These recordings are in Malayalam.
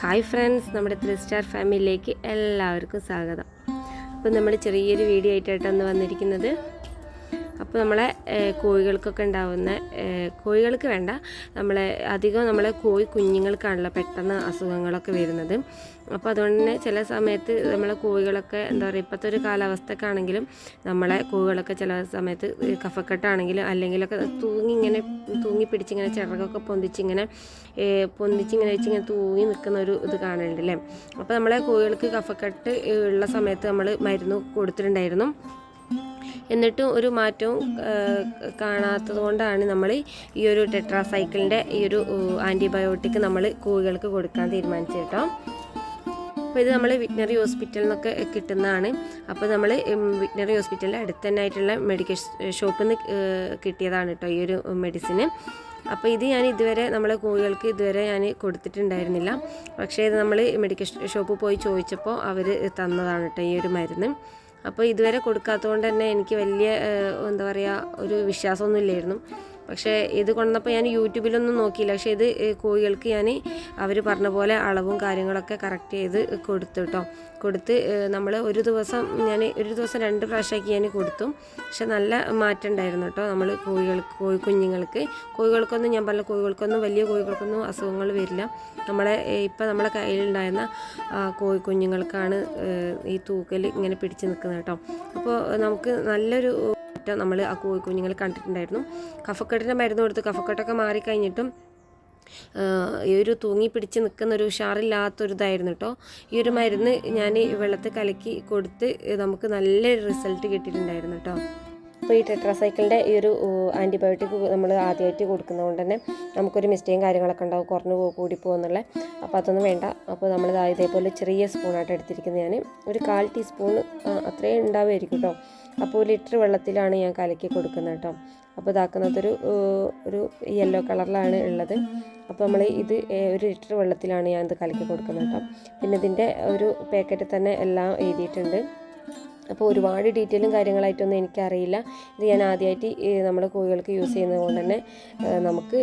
ഹായ് ഫ്രണ്ട്സ്, നമ്മുടെ 3 സ്റ്റാർ ഫാമിലിയിലേക്ക് എല്ലാവർക്കും സ്വാഗതം. അപ്പോൾ നമ്മൾ ചെറിയൊരു വീഡിയോ ആയിട്ടാണ് വന്നിരിക്കുന്നത്. അപ്പോൾ നമ്മളെ കോഴികൾക്കൊക്കെ ഉണ്ടാവുന്ന കോഴികൾക്ക് വേണ്ട നമ്മളെ കോഴി കുഞ്ഞുങ്ങൾക്കാണല്ലോ പെട്ടെന്ന് അസുഖങ്ങളൊക്കെ വരുന്നത്. അപ്പോൾ അതുകൊണ്ട് തന്നെ ചില സമയത്ത് നമ്മളെ കോഴികളൊക്കെ എന്താ പറയുക, ഇപ്പോഴത്തെ ഒരു കാലാവസ്ഥക്കാണെങ്കിലും നമ്മളെ കോഴികളൊക്കെ ചില സമയത്ത് കഫക്കെട്ടാണെങ്കിലും അല്ലെങ്കിലൊക്കെ തൂങ്ങി പിടിച്ചിങ്ങനെ ചിറകൊക്കെ പൊന്തിച്ചിങ്ങനെ വെച്ചിങ്ങനെ തൂങ്ങി നിൽക്കുന്ന ഒരു ഇത് കാണുന്നുണ്ട് അല്ലേ. അപ്പോൾ നമ്മളെ കോഴികൾക്ക് കഫക്കെട്ട് ഉള്ള സമയത്ത് നമ്മൾ മരുന്ന് കൊടുത്തിട്ടുണ്ടായിരുന്നു. എന്നിട്ടും ഒരു മാറ്റവും കാണാത്തത് കൊണ്ടാണ് നമ്മൾ ഈ ഒരു ടെട്രാസൈക്കിളിൻ്റെ ഈ ഒരു ആൻറ്റിബയോട്ടിക് നമ്മൾ കോഴികൾക്ക് കൊടുക്കാൻ തീരുമാനിച്ചത് കേട്ടോ. അപ്പോൾ ഇത് നമ്മൾ വെറ്റിനറി ഹോസ്പിറ്റലിൽ നിന്നൊക്കെ കിട്ടുന്നതാണ്. അപ്പോൾ നമ്മൾ വെറ്റിനറി ഹോസ്പിറ്റലിൻ്റെ അടുത്ത് തന്നെ ആയിട്ടുള്ള മെഡിക്കൽ ഷോപ്പിൽ നിന്ന് കിട്ടിയതാണ് കേട്ടോ ഈ ഒരു മെഡിസിന്. അപ്പോൾ ഇത് ഞാൻ ഇതുവരെ നമ്മളെ കോഴികൾക്ക് ഇതുവരെ ഞാൻ കൊടുത്തിട്ടുണ്ടായിരുന്നില്ല. പക്ഷേ ഇത് നമ്മൾ മെഡിക്കൽ ഷോപ്പിൽ പോയി ചോദിച്ചപ്പോൾ അവർ തന്നതാണ് കേട്ടോ ഈ ഒരു മരുന്ന്. അപ്പോൾ ഇതുവരെ കൊടുക്കാത്തതുകൊണ്ട് തന്നെ എനിക്ക് വലിയ എന്താ പറയുക ഒരു വിശ്വാസമൊന്നും ഇല്ലായിരുന്നു. പക്ഷേ ഇത് കൊണ്ടുവന്നപ്പോൾ ഞാൻ യൂട്യൂബിലൊന്നും നോക്കിയില്ല. പക്ഷേ ഇത് കോഴികൾക്ക് ഞാൻ അവർ പറഞ്ഞ പോലെ അളവും കാര്യങ്ങളൊക്കെ കറക്റ്റ് ചെയ്ത് കൊടുത്ത് നമ്മൾ ഒരു ദിവസം 2 പ്രാവശ്യമാക്കി ഞാൻ കൊടുത്തു. പക്ഷെ നല്ല മാറ്റം ഉണ്ടായിരുന്നു കേട്ടോ. നമ്മൾ കോഴികൾക്കൊന്നും ഞാൻ പറഞ്ഞ വലിയ കോഴികൾക്കൊന്നും അസുഖങ്ങൾ വരില്ല. നമ്മളെ കയ്യിലുണ്ടായിരുന്ന കോഴിക്കുഞ്ഞുങ്ങൾക്കാണ് ഈ തൂക്കൽ ഇങ്ങനെ പിടിച്ച് നിൽക്കുന്നത് കേട്ടോ. അപ്പോൾ നമുക്ക് നല്ലൊരു നമ്മൾ ആ കോഴിക്കുഞ്ഞുങ്ങൾ കണ്ടിട്ടുണ്ടായിരുന്നു. കഫക്കെട്ടിൻ്റെ മരുന്ന് കൊടുത്ത് കഫക്കെട്ടൊക്കെ മാറിക്കഴിഞ്ഞിട്ടും ഈ ഒരു തൂങ്ങി പിടിച്ച് നിൽക്കുന്ന ഒരു ഉഷാറില്ലാത്തൊരിതായിരുന്നു കേട്ടോ. ഈ ഒരു മരുന്ന് ഞാൻ വെള്ളത്തിൽ കലക്കി കൊടുത്ത് നമുക്ക് നല്ലൊരു റിസൾട്ട് കിട്ടിയിട്ടുണ്ടായിരുന്നു കേട്ടോ. അപ്പോൾ ഈ ടെട്രാസൈക്കിളിൻ്റെ ഈ ഒരു ആൻറ്റിബയോട്ടിക് നമ്മൾ ആദ്യമായിട്ട് കൊടുക്കുന്നതുകൊണ്ട് തന്നെ നമുക്കൊരു മിസ്റ്റേക്കും കാര്യങ്ങളൊക്കെ ഉണ്ടാവും, കുറഞ്ഞു കൂടി പോകുന്നുള്ള. അപ്പോൾ അതൊന്നും വേണ്ട. അപ്പോൾ നമ്മൾ ഇതേപോലെ ചെറിയ സ്പൂണായിട്ട് എടുത്തിരിക്കുന്നത് ഞാൻ ഒരു 1/4 ടീസ്പൂൺ അത്രയും ഉണ്ടാവുമായിരിക്കും കേട്ടോ. അപ്പോൾ 1 ലിറ്റർ വെള്ളത്തിലാണ് ഞാൻ കലക്കി കൊടുക്കുന്നത് കേട്ടോ. അപ്പോൾ ഇതാക്കുന്നത് ഒരു യെല്ലോ കളറിലാണ് ഉള്ളത്. അപ്പോൾ നമ്മൾ ഇത് 1 ലിറ്റർ വെള്ളത്തിലാണ് ഞാൻ ഇത് കലക്കി കൊടുക്കുന്നത് കേട്ടോ. പിന്നെ ഇതിൻ്റെ ഒരു പാക്കറ്റിൽ തന്നെ എല്ലാം എഴുതിയിട്ടുണ്ട്. അപ്പോൾ ഒരുപാട് ഡീറ്റെയിലും കാര്യങ്ങളായിട്ടൊന്നും എനിക്കറിയില്ല. ഇത് ഞാൻ ആദ്യമായിട്ട് നമ്മുടെ കോഴികൾക്ക് യൂസ് ചെയ്യുന്നത് കൊണ്ട് തന്നെ നമുക്ക്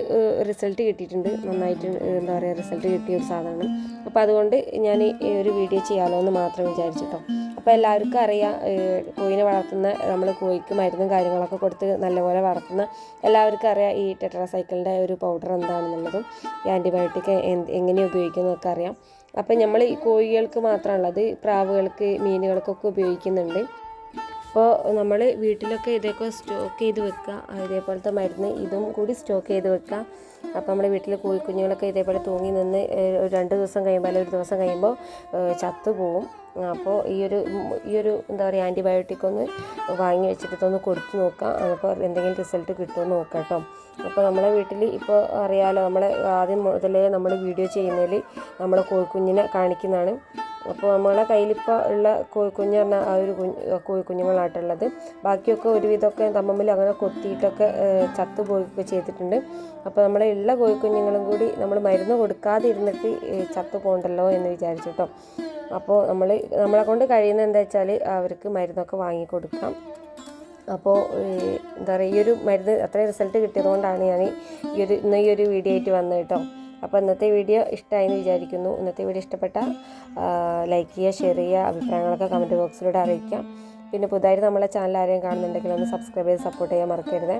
റിസൾട്ട് കിട്ടിയിട്ടുണ്ട്. നന്നായിട്ട് എന്താ പറയുക റിസൾട്ട് കിട്ടിയ ഒരു സാധനം. അപ്പോൾ അതുകൊണ്ട് ഞാൻ ഈ ഒരു വീഡിയോ ചെയ്യാമല്ലോ എന്ന് മാത്രം വിചാരിച്ചിട്ടോ. അപ്പോൾ എല്ലാവർക്കും അറിയാം, കോഴിനെ വളർത്തുന്ന നമ്മൾ കോഴിക്ക് മരുന്നും കാര്യങ്ങളൊക്കെ കൊടുത്ത് നല്ലപോലെ വളർത്തുന്ന എല്ലാവർക്കും അറിയാം ഈ ടെട്രാസൈക്കിളിൻ്റെ ഒരു പൗഡർ എന്താണെന്നുള്ളതും ഈ ആൻറ്റിബയോട്ടിക് എങ്ങനെ ഉപയോഗിക്കുന്നതൊക്കെ അറിയാം. അപ്പം നമ്മൾ ഈ കോഴികൾക്ക് മാത്രമാണുള്ളത്, പ്രാവുകൾക്ക് മീനുകൾക്കൊക്കെ ഉപയോഗിക്കുന്നുണ്ട്. അപ്പോൾ നമ്മൾ വീട്ടിലൊക്കെ ഇതൊക്കെ സ്റ്റോക്ക് ചെയ്ത് വെക്കുക. ഇതേപോലത്തെ മരുന്ന് ഇതും കൂടി സ്റ്റോക്ക് ചെയ്ത് വെക്കുക. അപ്പോൾ നമ്മുടെ വീട്ടിൽ കോഴിക്കുഞ്ഞുങ്ങളൊക്കെ ഇതേപോലെ തൂങ്ങി നിന്ന് 2 ദിവസം കഴിയുമ്പോൾ അല്ലെങ്കിൽ 1 ദിവസം കഴിയുമ്പോൾ ചത്തുപോകും. അപ്പോൾ ഈ ഒരു എന്താ പറയുക ആൻറ്റിബയോട്ടിക് ഒന്ന് വാങ്ങി വെച്ചിട്ടൊന്ന് കൊടുത്ത് നോക്കാം. അപ്പോൾ എന്തെങ്കിലും റിസൾട്ട് കിട്ടുമെന്ന് നോക്കാം കേട്ടോ. അപ്പോൾ നമ്മളെ വീട്ടിൽ ഇപ്പോൾ അറിയാമല്ലോ, ആദ്യം മുതലേ നമ്മൾ വീഡിയോ ചെയ്യുന്നതിൽ നമ്മളെ കോഴിക്കുഞ്ഞിനെ കാണിക്കുന്നതാണ്. അപ്പോൾ നമ്മളെ കയ്യിലിപ്പോൾ ഉള്ള കോഴിക്കുഞ്ഞ് പറഞ്ഞാൽ ആ ഒരു കോഴിക്കുഞ്ഞുങ്ങളായിട്ടുള്ളത്. ബാക്കിയൊക്കെ ഒരുവിധമൊക്കെ തമ്മിൽ അങ്ങനെ കൊത്തിയിട്ടൊക്കെ ചത്തുപോയൊക്കെ ചെയ്തിട്ടുണ്ട്. അപ്പോൾ നമ്മളെ ഉള്ള കോഴിക്കുഞ്ഞുങ്ങളും കൂടി നമ്മൾ മരുന്ന് കൊടുക്കാതെ ഇരുന്നിട്ട് ചത്തു പോകണ്ടല്ലോ എന്ന് വിചാരിച്ചു കേട്ടോ. അപ്പോൾ നമ്മളെ കൊണ്ട് കഴിയുന്നത് എന്താ വെച്ചാൽ അവർക്ക് മരുന്നൊക്കെ വാങ്ങിക്കൊടുക്കാം. അപ്പോൾ എന്താ പറയുക ഈ ഒരു മരുന്ന് അത്രയും റിസൾട്ട് കിട്ടിയതുകൊണ്ടാണ് ഞാൻ ഈ ഒരു വീഡിയോ ആയിട്ട് വന്നത് കേട്ടോ. അപ്പോൾ ഇന്നത്തെ വീഡിയോ ഇഷ്ടമായെന്ന് വിചാരിക്കുന്നു. ഇന്നത്തെ വീഡിയോ ഇഷ്ടപ്പെട്ടാൽ ലൈക്ക് ചെയ്യുക, ഷെയർ ചെയ്യുക, അഭിപ്രായങ്ങളൊക്കെ കമൻറ്റ് ബോക്സിലൂടെ അറിയിക്കാം. പിന്നെ പുതുതായിട്ട് നമ്മളെ ചാനൽ ആരെയും കാണുന്നുണ്ടെങ്കിൽ ഒന്ന് സബ്സ്ക്രൈബ് ചെയ്ത് സപ്പോർട്ട് ചെയ്യാൻ മറക്കരുത്.